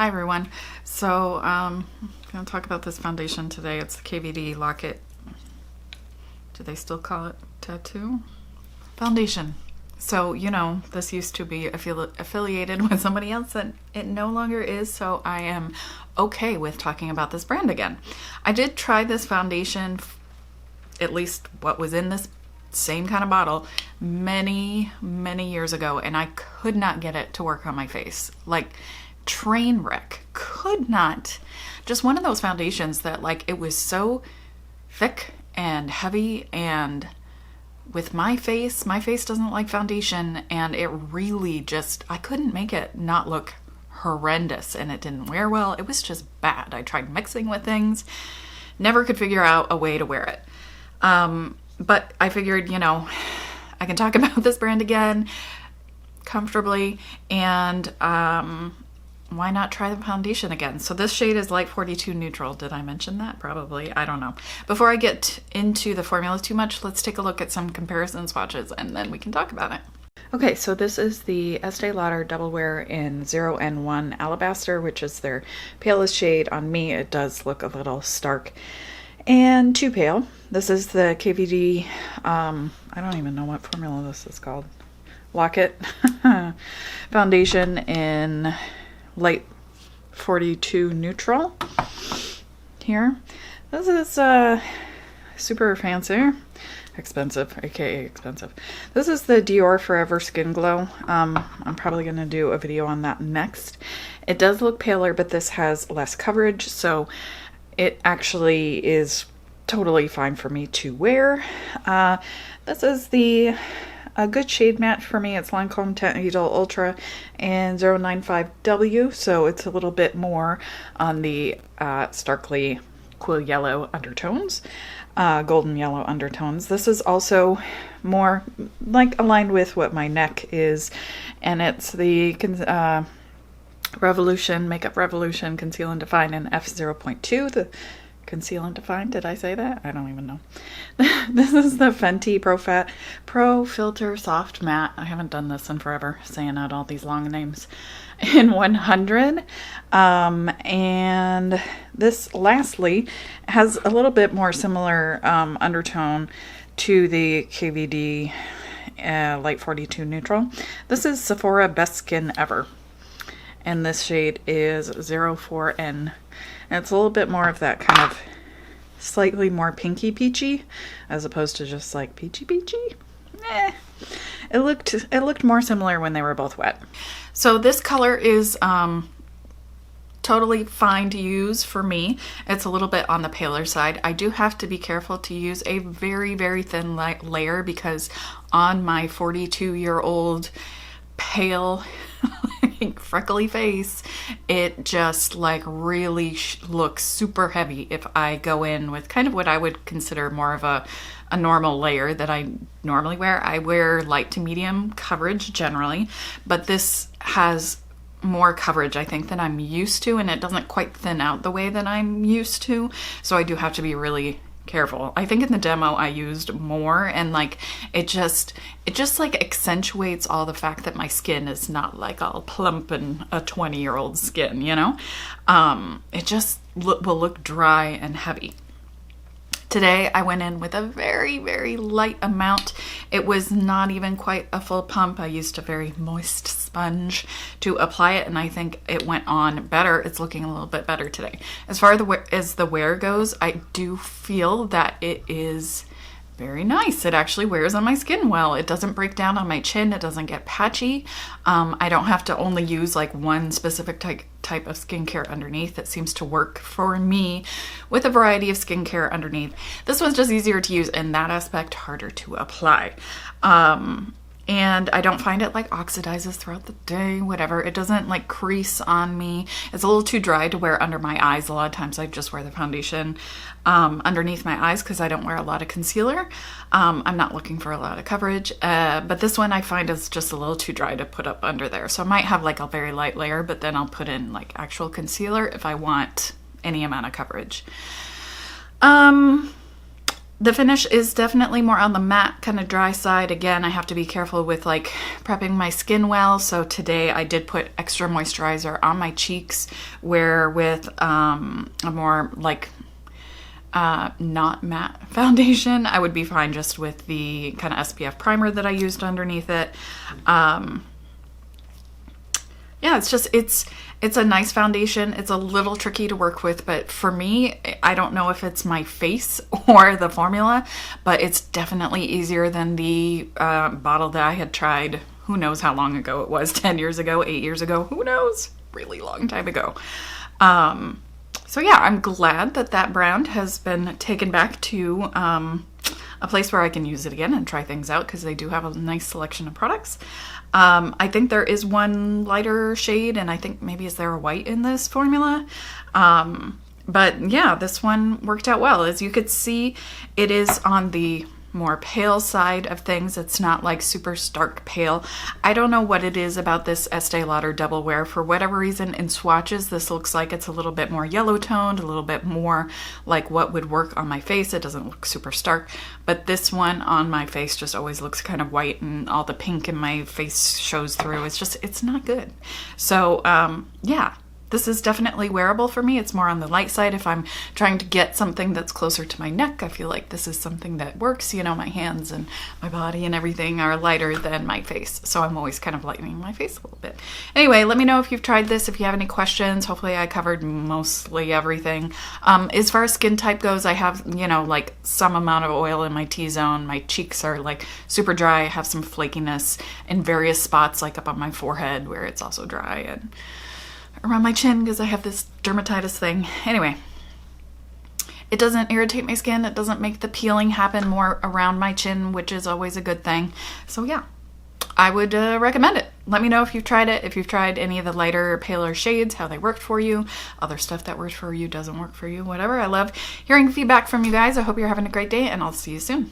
Hi everyone. So I'm going to talk about this foundation today. It's the KVD Lock-it. Do they still call it tattoo? Foundation. So, you know, this used to be affiliated with somebody else and it no longer is, so I am okay with talking about this brand again. I did try this foundation, at least what was in this same kind of bottle, many years ago, and I could not get it to work on my face. Like, train wreck. Could not. Just one of those foundations that, like, it was so thick and heavy, and with my face doesn't like foundation, and it really just, I couldn't make it not look horrendous, and it didn't wear well. It was just bad. I tried mixing with things, never could figure out a way to wear it. But I figured, you know, I can talk about this brand again comfortably, and why not try the foundation again? So this shade is Light 42 Neutral. Did I mention that? Probably. I don't know. Before I get into the formula too much, let's take a look at some comparison swatches and then we can talk about it. Okay, so this is the Estee Lauder Double Wear in 0N1 Alabaster, which is their palest shade. On me, it does look a little stark and too pale. This is the KVD, I don't even know what formula this is called, Lock-it Foundation in Light 42 Neutral here. This is super fancy, expensive, aka expensive. This is the Dior Forever Skin Glow. I'm probably going to do a video on that next. It does look paler, but this has less coverage, so it actually is totally fine for me to wear. This is a good shade match for me. It's Lancome Teint-Idole Ultra and 095W, so it's a little bit more on the starkly cool yellow undertones, golden yellow undertones. This is also more like aligned with what my neck is, and it's the Revolution, Makeup Revolution Conceal and Define in F0.2, the Conceal and Define, did I say that? I don't even know. This is the Fenty Pro Filter Soft Matte. I haven't done this in forever, saying out all these long names. In 100. And this lastly has a little bit more similar undertone to the KVD Light 42 Neutral. This is Sephora Best Skin Ever. And this shade is 04N. And it's a little bit more of that kind of slightly more pinky peachy, as opposed to just like peachy. It looked more similar when they were both wet. So this color is totally fine to use for me. It's a little bit on the paler side. I do have to be careful to use a very thin layer, because on my 42-year-old pale freckly face, it just like really looks super heavy if I go in with kind of what I would consider more of a normal layer that I normally wear. I wear light to medium coverage generally, but this has more coverage, I think, than I'm used to, and it doesn't quite thin out the way that I'm used to, so I do have to be really careful. I think in the demo I used more, and like it just like accentuates all the fact that my skin is not like all plump and a 20-year-old skin, you know. It just will look dry and heavy. Today I went in with a very light amount. It was not even quite a full pump. I used a very moist sponge to apply it, and I think it went on better. It's looking a little bit better today. As far as the wear goes, I do feel that it is very nice. It actually wears on my skin well. It doesn't break down on my chin. It doesn't get patchy. I don't have to only use like one specific type of skincare underneath. It seems to work for me with a variety of skincare underneath. This one's just easier to use in that aspect, harder to apply. And I don't find it like oxidizes throughout the day, whatever. It doesn't like crease on me. It's a little too dry to wear under my eyes. A lot of times I just wear the foundation underneath my eyes because I don't wear a lot of concealer. I'm not looking for a lot of coverage, but this one I find is just a little too dry to put up under there. So I might have like a very light layer, but then I'll put in like actual concealer if I want any amount of coverage. The finish is definitely more on the matte, kind of dry side. Again, I have to be careful with like prepping my skin well. So today I did put extra moisturizer on my cheeks, where with a more like not matte foundation, I would be fine just with the kind of SPF primer that I used underneath it. Yeah, it's a nice foundation. It's a little tricky to work with, but for me, I don't know if it's my face or the formula, but it's definitely easier than the bottle that I had tried. Who knows how long ago it was, 10 years ago, 8 years ago, who knows? Really long time ago. So yeah, I'm glad that that brand has been taken back to a place where I can use it again and try things out, because they do have a nice selection of products. I think there is one lighter shade, and I think maybe is there a white in this formula? But yeah, this one worked out well. As you could see, it is on the more pale side of things. It's not like super stark pale. I don't know what it is about this Estee Lauder Double Wear. For whatever reason, in swatches, this looks like it's a little bit more yellow toned, a little bit more like what would work on my face. It doesn't look super stark, but this one on my face just always looks kind of white, and all the pink in my face shows through. It's not good. So yeah, this is definitely wearable for me. It's more on the light side. If I'm trying to get something that's closer to my neck, I feel like this is something that works. You know, my hands and my body and everything are lighter than my face. So I'm always kind of lightening my face a little bit. Anyway, let me know if you've tried this, if you have any questions. Hopefully I covered mostly everything. As far as skin type goes, I have, you know, like some amount of oil in my T-zone. My cheeks are like super dry. I have some flakiness in various spots, like up on my forehead where it's also dry, and around my chin because I have this dermatitis thing. Anyway, it doesn't irritate my skin. It doesn't make the peeling happen more around my chin, which is always a good thing. So yeah, I would recommend it. Let me know if you've tried it, if you've tried any of the lighter, paler shades, how they worked for you, other stuff that worked for you, doesn't work for you, whatever. I love hearing feedback from you guys. I hope you're having a great day, and I'll see you soon.